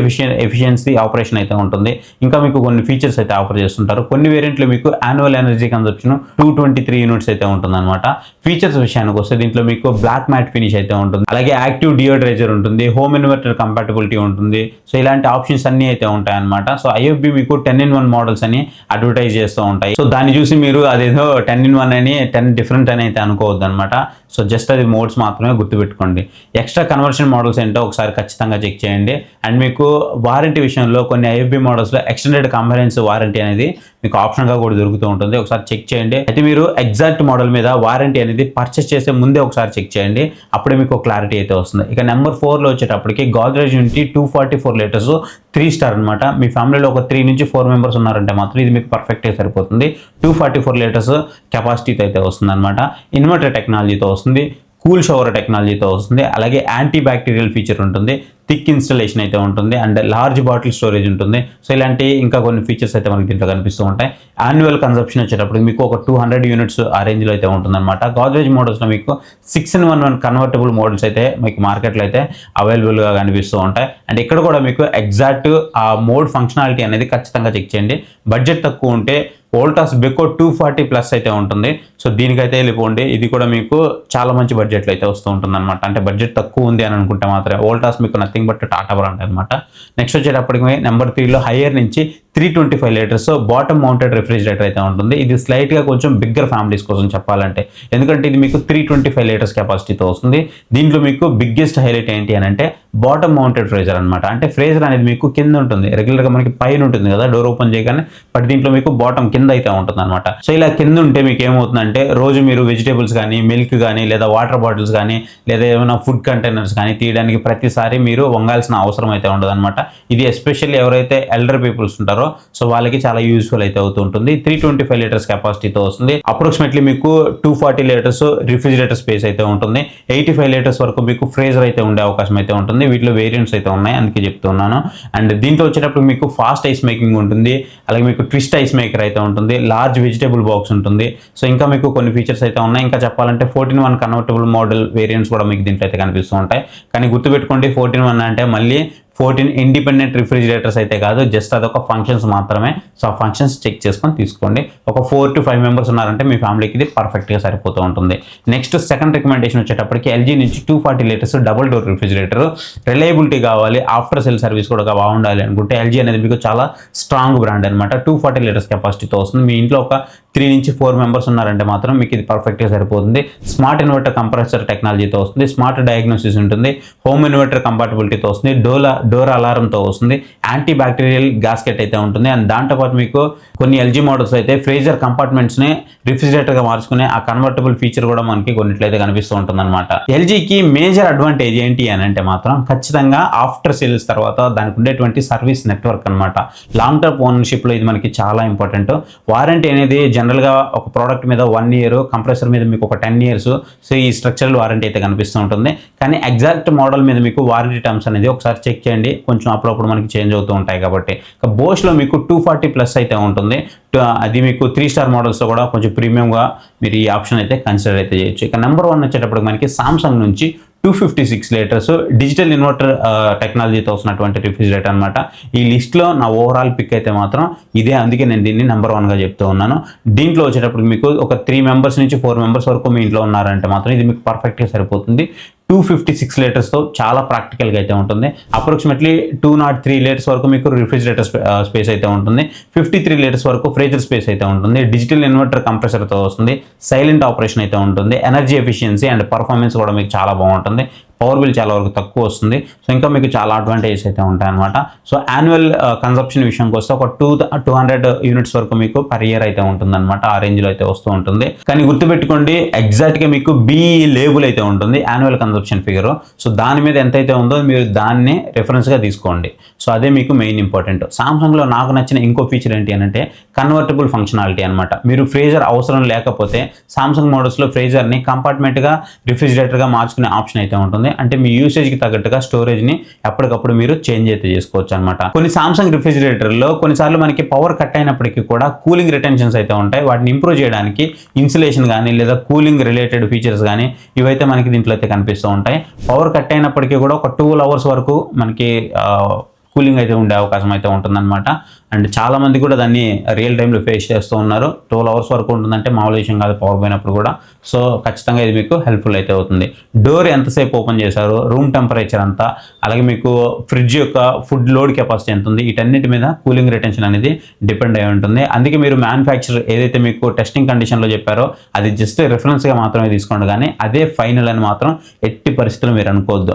ఎఫిషియన్సీ ఆపరేషన్ అయితే ఉంటుంది. ఇంకా మీకు కొన్ని ఫీచర్స్ అయితే ఆఫర్ చేస్తుంటారు. కొన్ని వేరియంట్లు మీకు మీకు యాన్యువల్ ఎనర్జీ కన్సప్షన్ 223 యూనిట్స్ అయితే ఉంటుందన్నమాట. ఫీచర్స్ విషయానికి వస్తే దీంట్లో మీకు బ్లాక్ మ్యాట్ ఫినిష్ అయితే ఉంటుంది, అలాగే యాక్టివ్ డియోడ్రైజర్ ఉంటుంది, హోమ్ ఇన్వర్టర్ కంపాటబిలిటీ ఉంటుంది. సో ఇలాంటి ఆప్షన్స్ అన్ని అయితే ఉంటాయన్నమాట. సో IFB మీకు 10-in-1 మోడల్స్ అని అడ్వర్టైజ్ చేస్తూ ఉంటాయి. సో దాన్ని చూసి మీరు అదేదో 10-in-1 అని 10 డిఫరెంట్ అని అయితే అనుకోవద్దు అనమాట. సో జస్ట్ అది మోడ్స్ మాత్రమే గుర్తుపెట్టుకోండి. ఎక్స్ట్రా కన్వర్షన్ మోడల్స్ ఏంటో ఒకసారి ఖచ్చితంగా చెక్ చేయండి. అండ్ మీకు వారంటీ విషయంలో కొన్ని IFB మోడల్స్లో ఎక్స్టెండెడ్ కాంప్రహెన్సివ్ వారంటీ అనేది మీకు ఆప్షన్గా కూడా దొరుకుతూ ఉంటుంది, ఒకసారి చెక్ చేయండి. అయితే మీరు ఎగ్జాక్ట్ మోడల్ మీద వారంటీ అనేది పర్చేస్ చేసే ముందే ఒకసారి చెక్ చేయండి, అప్పుడే మీకు క్లారిటీ అయితే వస్తుంది. ఇక నెంబర్ 4లో వచ్చేటప్పటికి గోద్రేజ్ యూనిటీ 244 లీటర్స్ 3 స్టార్ అనమాట. మీ ఫ్యామిలీలో ఒక 3 నుంచి 4 మెంబర్స్ ఉన్నారంటే మాత్రం ఇది మీకు పర్ఫెక్ట్గా సరిపోతుంది. 244 లీటర్స్ కెపాసిటీతో అయితే వస్తుంది అనమాట. ఇన్వర్టర్ టెక్నాలజీతో వస్తుంది, కూల్ షవర్ టెక్నాలజీతో వస్తుంది, అలాగే యాంటీ బ్యాక్టీరియల్ ఫీచర్ ఉంటుంది, థిక్ ఇన్స్టలేషన్ అయితే ఉంటుంది, అండ్ లార్జ్ బాటిల్ స్టోరేజ్ ఉంటుంది. సో ఇలాంటి ఇంకా కొన్ని ఫీచర్స్ అయితే మనకి దీంట్లో కనిపిస్తూ ఉంటాయి. యాన్యువల్ కన్సప్షన్ వచ్చేటప్పుడు మీకు ఒక 200 యూనిట్స్ ఆ రేంజ్లో అయితే ఉంటుందన్నమాట. గోద్రేజ్ మోడల్స్లో మీకు 6-in-1 కన్వర్టబుల్ మోడల్స్ అయితే మీకు మార్కెట్లో అయితే అవైలబుల్గా కనిపిస్తూ ఉంటాయి. అండ్ ఇక్కడ కూడా మీకు ఎగ్జాక్ట్ ఆ మోడ్ ఫంక్షనాలిటీ అనేది ఖచ్చితంగా చెక్ చేయండి. బడ్జెట్ తక్కువ ఉంటే వోల్టాస్ బెకో 240+ అయితే ఉంటుంది. సో దీనికైతే వెళ్ళిపోండి, ఇది కూడా మీకు చాలా మంచి బడ్జెట్లో అయితే వస్తూ ఉంటుంది అనమాట. అంటే బడ్జెట్ తక్కువ ఉంది అని అనుకుంటే మాత్రమే వోల్టాస్ మీకు నథింగ్ బట్ టాటా బ్రాండ్ అనమాట. నెక్స్ట్ వచ్చేటప్పటికి నెంబర్ 3లో హైయర్ నుంచి 325 లీటర్స్ బాటమ్ మౌంటెడ్ రిఫ్రిజిరేటర్ అయితే ఉంటుంది. ఇది స్లైట్గా కొంచెం బిగ్గర్ ఫ్యామిలీస్ కోసం చెప్పాలంటే, ఎందుకంటే ఇది మీకు 325 లీటర్స్ కెపాసిటీతో వస్తుంది. దీంట్లో మీకు బిగ్గెస్ట్ హైలైట్ ఏంటి అని అంటే బాటమ్ మౌంటెడ్ ఫ్రీజర్ అనమాట. అంటే ఫ్రీజర్ అనేది మీకు కింద ఉంటుంది, రెగ్యులర్గా మనకి పైన ఉంటుంది కదా డోర్ ఓపెన్ చేయగానే, బట్ దీంట్లో మీకు బాటమ్ కింద అయితే ఉంటుంది అనమాట. సో ఇలా కింద ఉంటే మీకు ఏమవుతుందంటే రోజు మీరు వెజిటేబుల్స్ కానీ, మిల్క్ కానీ, లేదా వాటర్ బాటిల్స్ కానీ, లేదా ఏమైనా ఫుడ్ కంటైనర్స్ కానీ తీయడానికి ప్రతిసారి మీరు వంగాల్సిన అవసరం అయితే ఉండదు అనమాట. ఇది ఎస్పెషల్లీ ఎవరైతే ఎల్డర్ పీపుల్స్ ఉంటారో సో వాళ్ళకి చాలా యూస్ఫుల్ అయితే అవుతూ ఉంటుంది. 325 లీటర్స్ కెపాసిటీతో వస్తుంది. అప్రాక్సిమేట్లీ మీకు 240 లీటర్స్ రిఫ్రిజిరేటర్ స్పేస్ అయితే ఉంటుంది. 85 లీటర్స్ వరకు మీకు ఫ్రీజర్ అయితే ఉండే అవకాశం అయితే ఉంటుంది. వీటిలో వేరియంట్స్ అయితే ఉన్నాయి, అందుకే చెప్తున్నాను. అండ్ దీంట్లో వచ్చేటప్పుడు మీకు ఫాస్ట్ ఐస్ మేకింగ్ ఉంటుంది, అలాగే మీకు ట్విస్ట్ ఐస్ మేకర్ అయితే ఉంటుంది, లార్జ్ వెజిటేబుల్ బాక్స్ ఉంటుంది. సో ఇంకా మీకు కొన్ని ఫీచర్స్ అయితే ఉన్నాయి. ఇంకా చెప్పాలంటే 14-in-1 కన్వర్టబుల్ మోడల్ వేరియంట్స్ కూడా మీకు దీంట్లో అయితే కనిపిస్తూ ఉంటాయి. కానీ గుర్తుపెట్టుకోండి 14-in-1 అంటే మళ్ళీ 14 ఇండిపెండెంట్ రిఫ్రిజిరేటర్స్ అయితే కాదు, జస్ట్ అదొక ఫంక్షన్స్ మాత్రమే. సో ఆ ఫంక్షన్స్ చెక్ చేసుకొని తీసుకోండి. ఒక 4 to 5 మెంబర్స్ ఉన్నారంటే మీ ఫ్యామిలీకి ఇది పర్ఫెక్ట్గా సరిపోతూ ఉంటుంది. నెక్స్ట్ సెకండ్ రికమెండేషన్ వచ్చేటప్పటికి LG నుంచి 240 litres double door refrigerator. Reliability కావాలి, ఆఫ్టర్ సేల్ సర్వీస్ కూడా బాగుండాలి అనుకుంటే LG అనేది మీకు చాలా స్ట్రాంగ్ బ్రాండ్ అనమాట. 240 లీటర్స్ కెపాసిటీతో వస్తుంది. మీ ఇంట్లో ఒక 3 నుంచి 4 మెంబర్స్ ఉన్నారంటే మాత్రం మీకు ఇది పర్ఫెక్ట్గా సరిపోతుంది. స్మార్ట్ ఇన్వర్టర్ కంప్రెసర్ టెక్నాలజీతో వస్తుంది, స్మార్ట్ డయాగ్నోసిస్ ఉంటుంది, హోమ్ ఇన్వర్టర్ కంపాటబిలిటీతో వస్తుంది, డోర్ అలారంతో వస్తుంది, యాంటీ బ్యాక్టీరియల్ గ్యాస్కెట్ అయితే ఉంటుంది. అండ్ దాంతోపాటు మీకు కొన్ని LG మోడల్స్ అయితే ఫ్రీజర్ కంపార్ట్మెంట్స్ని రిఫ్రిజిరేటర్గా మార్చుకునే ఆ కన్వర్టబుల్ ఫీచర్ కూడా మనకి కొన్నిట్లయితే కనిపిస్తూ ఉంటుంది అనమాట. LGకి మేజర్ అడ్వాంటేజ్ ఏంటి అని అంటే మాత్రం ఖచ్చితంగా ఆఫ్టర్ సేల్స్ తర్వాత దానికి ఉండేటువంటి సర్వీస్ నెట్వర్క్ అనమాట. లాంగ్ టర్మ్ ఓనర్షిప్లో ఇది మనకి చాలా ఇంపార్టెంట్. వారంటీ అనేది జనరల్గా ఒక ప్రోడక్ట్ మీద 1 year, కంప్రెసర్ మీద మీకు ఒక 10 years. సో ఈ స్ట్రక్చరల్ వారంటీ అయితే కనిపిస్తూ ఉంటుంది. కానీ ఎగ్జాక్ట్ మోడల్ మీద మీకు వారంటీ టర్మ్స్ అనేది ఒకసారి చెక్ చేయండి, కొంచెం అప్పుడప్పుడు మనకి చేంజ్ అవుతూ ఉంటాయి కాబట్టి. ఇక బోష్లో మీకు 240+ అయితే ఉంటుంది. అది మీకు 3 స్టార్ మోడల్స్లో కూడా కొంచెం ప్రీమియంగా మీరు ఈ ఆప్షన్ అయితే కన్సిడర్ అయితే చేయొచ్చు. ఇక నెంబర్ 1 వచ్చేటప్పుడు మనకి సామ్సంగ్ నుంచి 256 లీటర్స్ డిజిటల్ ఇన్వర్టర్ టెక్నాలజీతో వస్తున్నటువంటి రిఫ్రిజిరేటర్ అనమాట. ఈ లిస్ట్లో నా ఓవరాల్ పిక్ అయితే మాత్రం ఇదే, అందుకే నేను దీన్ని నెంబర్ 1గా చెప్తూ ఉన్నాను. దీంట్లో వచ్చేటప్పుడు మీకు ఒక 3 మెంబర్స్ నుంచి 4 మెంబర్స్ వరకు మీ ఇంట్లో ఉన్నారంటే మాత్రం ఇది మీకు పర్ఫెక్ట్గా సరిపోతుంది. 256 లీటర్స్తో చాలా ప్రాక్టికల్గా అయితే ఉంటుంది. అప్రాక్సిమేట్లీ 203 లీటర్స్ వరకు మీకు రిఫ్రిజిరేటర్ స్పేస్ అయితే ఉంటుంది. 53 లీటర్స్ వరకు ఫ్రీజర్ స్పేస్ అయితే ఉంటుంది. డిజిటల్ ఇన్వర్టర్ కంప్రెసర్తో వస్తుంది. సైలెంట్ ఆపరేషన్ అయితే ఉంటుంది. ఎనర్జీ ఎఫిషియన్సీ అండ్ పర్ఫార్మెన్స్ కూడా మీకు చాలా బాగుంటుంది. పవర్ బిల్ చాలా వరకు తక్కువ వస్తుంది. సో ఇంకా మీకు చాలా అడ్వాంటేజెస్ అయితే ఉంటాయన్నమాట. సో యాన్యువల్ కన్సంప్షన్ విషయంకి వస్తే ఒక 200 యూనిట్స్ వరకు మీకు పర్ ఇయర్ అయితే ఉంటుందన్నమాట. ఆ రేంజ్లో అయితే వస్తూ ఉంటుంది. కానీ గుర్తుపెట్టుకోండి ఎగ్జాక్ట్గా మీకు BE లేబుల్ అయితే ఉంటుంది యాన్యువల్ కన్సంప్షన్ ఫిగర్. సో దాని మీద ఎంతైతే ఉందో మీరు దాన్ని రెఫరెన్స్గా తీసుకోండి. సో అదే మీకు మెయిన్ ఇంపార్టెంట్. సామ్సంగ్లో నాకు నచ్చిన ఇంకో ఫీచర్ ఏంటి అని అంటే కన్వర్టబుల్ ఫంక్షనాలిటీ అనమాట. మీరు ఫ్రీజర్ అవసరం లేకపోతే సామ్సంగ్ మోడల్స్లో ఫ్రీజర్ని కంపార్ట్మెంట్గా రిఫ్రిజిరేటర్గా మార్చుకునే ఆప్షన్ అయితే ఉంటుంది. అంటే మీ యూసేజ్కి తగ్గట్టుగా స్టోరేజ్ని ఎప్పటికప్పుడు మీరు చేంజ్ అయితే చేసుకోవచ్చు అనమాట. కొన్ని సామ్సంగ్ రిఫ్రిజిరేటర్లో కొన్నిసార్లు మనకి పవర్ కట్ అయినప్పటికీ కూడా కూలింగ్ రిటెన్షన్స్ అయితే ఉంటాయి. వాటిని ఇంప్రూవ్ చేయడానికి ఇన్సులేషన్ కానీ లేదా కూలింగ్ రిలేటెడ్ ఫీచర్స్ కానీ ఇవైతే మనకి దీంట్లో అయితే కనిపిస్తూ ఉంటాయి. పవర్ కట్ అయినప్పటికీ కూడా ఒక 12 hours వరకు మనకి కూలింగ్ అయితే ఉండే అవకాశం అయితే ఉంటుందన్నమాట. అండ్ చాలా మంది కూడా దాన్ని రియల్ టైంలో ఫేస్ చేస్తూ ఉన్నారు. 12 అవర్స్ వరకు ఉంటుందంటే మామూలు విషయం కాదు పవర్ పోయినప్పుడు కూడా. సో ఖచ్చితంగా ఇది మీకు హెల్ప్ఫుల్ అయితే అవుతుంది. డోర్ ఎంతసేపు ఓపెన్ చేశారు, రూమ్ టెంపరేచర్ అంతా, అలాగే మీకు ఫ్రిడ్జ్ యొక్క ఫుడ్ లోడ్ కెపాసిటీ ఎంత ఉంది, వీటన్నిటి మీద కూలింగ్ రిటెన్షన్ అనేది డిపెండ్ అయి ఉంటుంది. అందుకే మీరు మ్యానుఫ్యాక్చర్ ఏదైతే మీకు టెస్టింగ్ కండిషన్లో చెప్పారో అది జస్ట్ రిఫరెన్స్గా మాత్రమే తీసుకోండి, కానీ అదే ఫైనల్ అని మాత్రం ఎట్టి పరిస్థితుల్లో మీరు అనుకోవద్దు.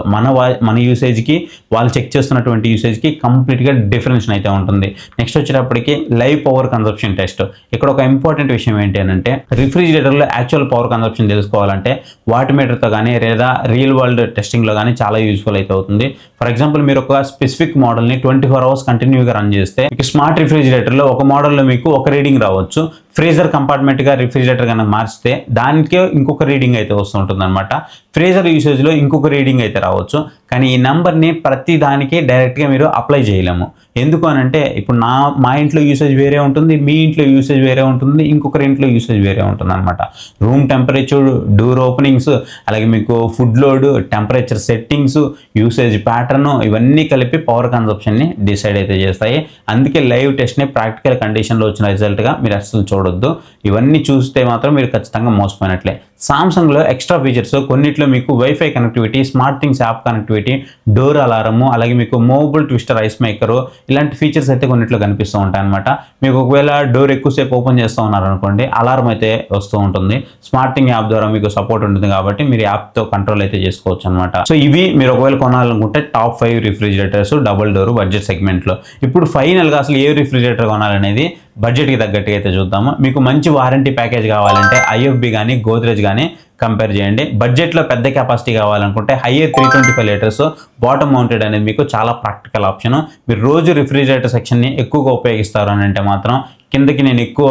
మన యూసేజ్కి వాళ్ళు చెక్ చేస్తున్నటువంటి యూసేజ్కి కంప్లీట్గా డిఫరెన్స్ అయితే ఉంటుంది. నెక్స్ట్ వచ్చేటప్పటికి లైవ్ పవర్ కన్సంప్షన్ టెస్ట్. ఇక్కడ ఒక ఇంపార్టెంట్ విషయం ఏంటి అని అంటే, రిఫ్రిజిరేటర్లో యాక్చువల్ పవర్ కన్సంప్షన్ తెలుసుకోవాలంటే వాటిమీటర్తో కానీ లేదా రియల్ వరల్డ్ టెస్టింగ్లో కానీ చాలా యూస్ఫుల్ అయితే అవుతుంది. ఫర్ ఎగ్జాంపుల్ మీరు ఒక స్పెసిఫిక్ మోడల్ని 24 అవర్స్ కంటిన్యూగా రన్ చేస్తే మీకు స్మార్ట్ రిఫ్రిజిరేటర్లో ఒక మోడల్లో మీకు ఒక రీడింగ్ రావచ్చు. ఫ్రీజర్ కంపార్ట్మెంట్గా రిఫ్రిజిరేటర్ కనుక మార్చితే దానికే ఇంకొక రీడింగ్ అయితే వస్తుంటుంది అనమాట. ఫ్రీజర్ యూసేజ్లో ఇంకొక రీడింగ్ అయితే రావచ్చు, కానీ ఈ నెంబర్ని ప్రతి దానికి డైరెక్ట్గా మీరు అప్లై చేయలేము. ఎందుకు అని అంటే ఇప్పుడు మా ఇంట్లో యూసేజ్ వేరే ఉంటుంది, మీ ఇంట్లో యూసేజ్ వేరే ఉంటుంది, ఇంకొకరి ఇంట్లో యూసేజ్ వేరే ఉంటుంది అనమాట. రూమ్ టెంపరేచర్, డోర్ ఓపెనింగ్స్, అలాగే మీకు food load, temperature settings, usage pattern, ఇవన్నీ కలిపి పవర్ కన్సంప్షన్ని డిసైడ్ అయితే చేస్తాయి. అందుకే లైవ్ టెస్ట్ని ప్రాక్టికల్ కండిషన్లో వచ్చిన రిజల్ట్గా మీరు అసలు చూడొద్దు. ఇవన్నీ చూస్తే మాత్రం మీరు ఖచ్చితంగా మోసపోయినట్లే. సామ్సంగ్లో ఎక్స్ట్రా ఫీచర్స్ కొన్నిట్లో మీకు WiFi connectivity, smart things app connectivity, door alarm, అలాగే మీకు మూవబుల్ ట్విస్టర్ ఐస్ మేకరు, ఇలాంటి ఫీచర్స్ అయితే కొన్నిట్లో కనిపిస్తూ ఉంటాయి అనమాట. మీకు ఒకవేళ డోర్ ఎక్కువసేపు ఓపెన్ చేస్తూ ఉన్నారనుకోండి, అలారం అయితే వస్తూ ఉంటుంది. స్మార్ట్ థింగ్ యాప్ ద్వారా మీకు సపోర్ట్ ఉంటుంది కాబట్టి మీరు యాప్తో కంట్రోల్ అయితే చేసుకోవచ్చు అనమాట. సో ఇవి మీరు ఒకవేళ కొనాలనుకుంటే top 5 refrigerators double door budget సెగ్మెంట్లో. ఇప్పుడు ఫైనల్గా అసలు ఏ రిఫ్రిజిరేటర్ కొనాలనేది బడ్జెట్కి తగ్గట్టుగా అయితే చూద్దాము. మీకు మంచి వారంటీ ప్యాకేజ్ కావాలంటే ఐఎఫ్బి కానీ గోద్రేజ్ కానీ కంపేర్ చేయండి. బడ్జెట్లో పెద్ద కెపాసిటీ కావాలనుకుంటే హైయర్ 325 లీటర్స్ బాటమ్ మౌంటెడ్ అనేది మీకు చాలా ప్రాక్టికల్ ఆప్షన్. మీరు రోజు రిఫ్రిజిరేటర్ సెక్షన్ని ఎక్కువగా ఉపయోగిస్తారు అని అంటే మాత్రం కిందకి నేను ఎక్కువ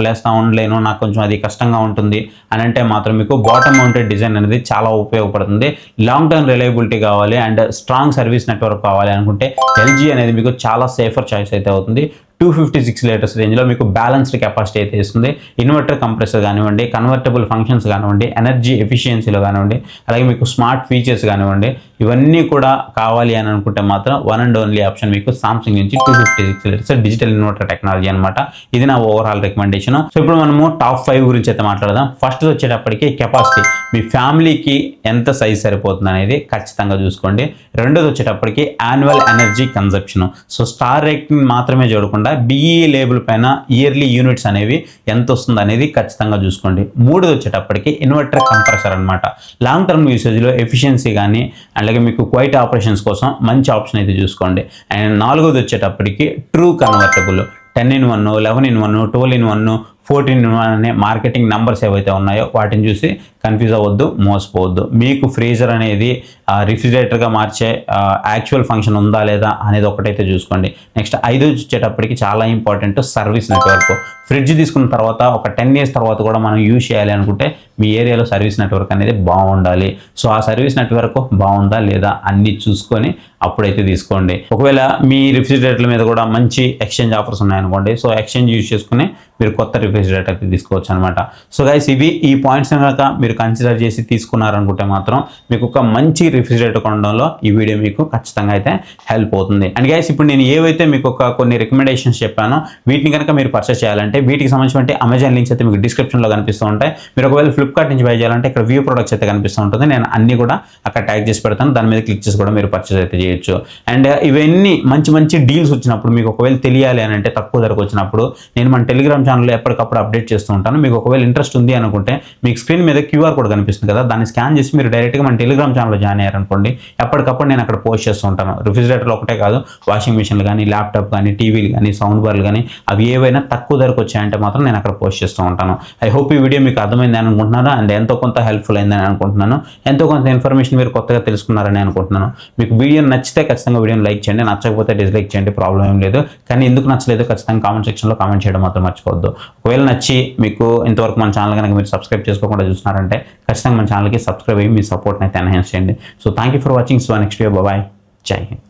లేస్తా ఉండలేను, నాకు కొంచెం అది కష్టంగా ఉంటుంది అని అంటే మాత్రం మీకు బాటమ్ మౌంటెడ్ డిజైన్ అనేది చాలా ఉపయోగపడుతుంది. లాంగ్ టర్మ్ రిలయబిలిటీ కావాలి అండ్ స్ట్రాంగ్ సర్వీస్ నెట్వర్క్ కావాలి అనుకుంటే ఎల్జీ అనేది మీకు చాలా సేఫర్ చాయిస్ అయితే అవుతుంది. 256 లీటర్స్ రేంజ్లో మీకు బ్యాలెన్స్డ్ కెపాసిటీ అయితే ఇస్తుంది. ఇన్వర్టర్ కంప్రెసర్ కానివ్వండి, కన్వర్టబుల్ ఫంక్షన్స్ కానివ్వండి, ఎనర్జీ ఎఫిషియన్సీలో కానివ్వండి, అలాగే మీకు స్మార్ట్ ఫీచర్స్ కానివ్వండి, ఇవన్నీ కూడా కావాలి అని అనుకుంటే మాత్రం వన్ అండ్ ఓన్లీ ఆప్షన్ మీకు సామ్సంగ్ నుంచి 256 లీటర్స్ డిజిటల్ ఇన్వర్టర్ టెక్నాలజీ అనమాట. ఇది నా ఓవరాల్ రికమెండేషన్. సో ఇప్పుడు మనము టాప్ 5 గురించి అయితే మాట్లాడదాం. ఫస్ట్ వచ్చేటప్పటికి కెపాసిటీ, మీ ఫ్యామిలీకి ఎంత సైజ్ సరిపోతుంది అనేది ఖచ్చితంగా చూసుకోండి. రెండోది వచ్చేటప్పటికి annual energy consumption. So star rating మాత్రమే చూడకుండా బిఈ లేబుల్ పైన ఇయర్లీ యూనిట్స్ అనేవి ఎంత వస్తుంది అనేది ఖచ్చితంగా చూసుకోండి. మూడోది వచ్చేటప్పటికి ఇన్వర్టర్ కంప్రెసర్ అనమాట. లాంగ్ టర్మ్ యూసేజ్లో ఎఫిషియన్సీ కానీ అలాగే మీకు క్వైట్ ఆపరేషన్స్ కోసం మంచి ఆప్షన్ అయితే చూసుకోండి. అండ్ నాలుగోది వచ్చేటప్పటికి true convertible 10-in-1, 11-in-1, 12-in-1, 14-in-1 అనే మార్కెటింగ్ నెంబర్స్ ఏవైతే ఉన్నాయో వాటిని చూసి కన్ఫ్యూజ్ అవ్వద్దు, మోసపోవద్దు. మీకు ఫ్రీజర్ అనేది రిఫ్రిజిరేటర్గా మార్చే యాక్చువల్ ఫంక్షన్ ఉందా లేదా అనేది ఒకటైతే చూసుకోండి. నెక్స్ట్ 5 వచ్చేటప్పటికి చాలా ఇంపార్టెంట్ సర్వీస్ నెట్వర్క్. ఫ్రిడ్జ్ తీసుకున్న తర్వాత ఒక 10 years తర్వాత కూడా మనం యూజ్ చేయాలి అనుకుంటే మీ ఏరియాలో సర్వీస్ నెట్వర్క్ అనేది బాగుండాలి. సో ఆ సర్వీస్ నెట్వర్క్ బాగుందా లేదా అన్ని చూసుకొని అప్పుడైతే తీసుకోండి. ఒకవేళ మీ రిఫ్రిజిరేటర్ల మీద కూడా మంచి ఎక్స్చేంజ్ ఆఫర్స్ ఉన్నాయనుకోండి, సో ఎక్స్చేంజ్ యూజ్ చేసుకుని మీరు కొత్త రిఫ్రిజిరేటర్ తీసుకోవచ్చు అనమాట. సో గైస్ ఇవి ఈ పాయింట్స్ కనుక మీరు కన్సిడర్ చేసి తీసుకున్నారనుకుంటే మాత్రం మీకు ఒక మంచి రిఫ్రిజిరేటర్ కొనడంలో ఈ వీడియో మీకు ఖచ్చితంగా అయితే హెల్ప్ అవుతుంది. అండ్ గైస్ ఇప్పుడు నేను ఏవైతే మీకు కొన్ని రికమెండేషన్స్ చెప్పానో వీటిని కనుక మీరు పర్చేస్ చేయాలంటే వీటికి సంబంధించిన అమెజాన్ లింక్స్ అయితే మీకు డిస్క్రిప్షన్లో కనిపిస్తూ ఉంటాయి. మీరు ఒకవేళ ఫ్లిప్కార్ట్ నుంచి బై చేయాలంటే ఇక్కడ వ్యూ ప్రొడక్ట్స్ అయితే కనిపిస్తూ ఉంటుంది. నేను అన్ని కూడా అక్కడ ట్యాగ్ చేసి పెడతాను, దాని మీద క్లిక్ చేసి కూడా మీరు పర్చేస్ అయితే చేయొచ్చు. అండ్ ఇవన్నీ మంచి మంచి డీల్స్ వచ్చినప్పుడు మీకు ఒకవేళ తెలియాలి అని అంటే తక్కువ ధరకు వచ్చినప్పుడు నేను మన టెలిగ్రామ్ ఛానల్లో ఎప్పటికప్పుడు అప్డేట్ చేస్తూ ఉంటాను. మీకు ఒకవేళ ఇంట్రెస్ట్ ఉంది అనుకుంటే మీకు స్క్రీన్ మీద క్యూఆర్ కోడ్ కనిపిస్తుంది కదా, దాన్ని స్కాన్ చేసి మీరు డైరెక్ట్గా మన టెలిగ్రామ్ ఛానల్లో జాయిన్ అయ్యారనుకోండి, ఎప్పటికప్పుడు నేను అక్కడ పోస్ట్ చేస్తూ ఉంటాను. రిఫ్రిజిరేటర్లు ఒకటే కాదు, వాషింగ్ మిషన్లు కానీ, ల్యాప్టాప్ కానీ, టీవీలు కానీ, సౌండ్ బార్లు కానీ, అవి ఏవైనా తక్కువ ధరకు వచ్చాయంటే మాత్రం నేను అక్కడ పోస్ట్ చేస్తూ ఉంటాను. ఐ హోప్ ఈ వీడియో మీకు అర్థమైంది అనుకుంటున్నాను అండ్ ఎంతో కొంత హెల్ప్ఫుల్ అయిందని అనుకుంటున్నాను. ఎంతో కొంత ఇన్ఫర్మేషన్ మీరు కొత్తగా తెలుసుకున్నారని అనుకుంటున్నాను. మీకు వీడియో నచ్చితే ఖచ్చితంగా వీడియోని లైక్ చేయండి, నచ్చకపోతే డిస్లైక్ చేయండి, ప్రాబ్లం ఏం లేదు. కానీ ఎందుకు నచ్చలేదు ఖచ్చితంగా కామెంట్ సెక్షన్లో కామెంట్ చేయడం మాత్రం మర్చిపోవద్దు. ఒకవేళ నచ్చి మీకు ఇంతవరకు మన ఛానల్ కనుక మీరు సబ్స్క్రైబ్ చేసుకోకుండా చూస్తున్నారంటే ఖచ్చితంగా మన ఛానల్కి సబ్స్క్రైబ్ అయ్యి మీ సపోర్ట్ని అయితే ఎన్హాన్స్ చేయండి. So thank you for watching. So next video bye, జై హింద్.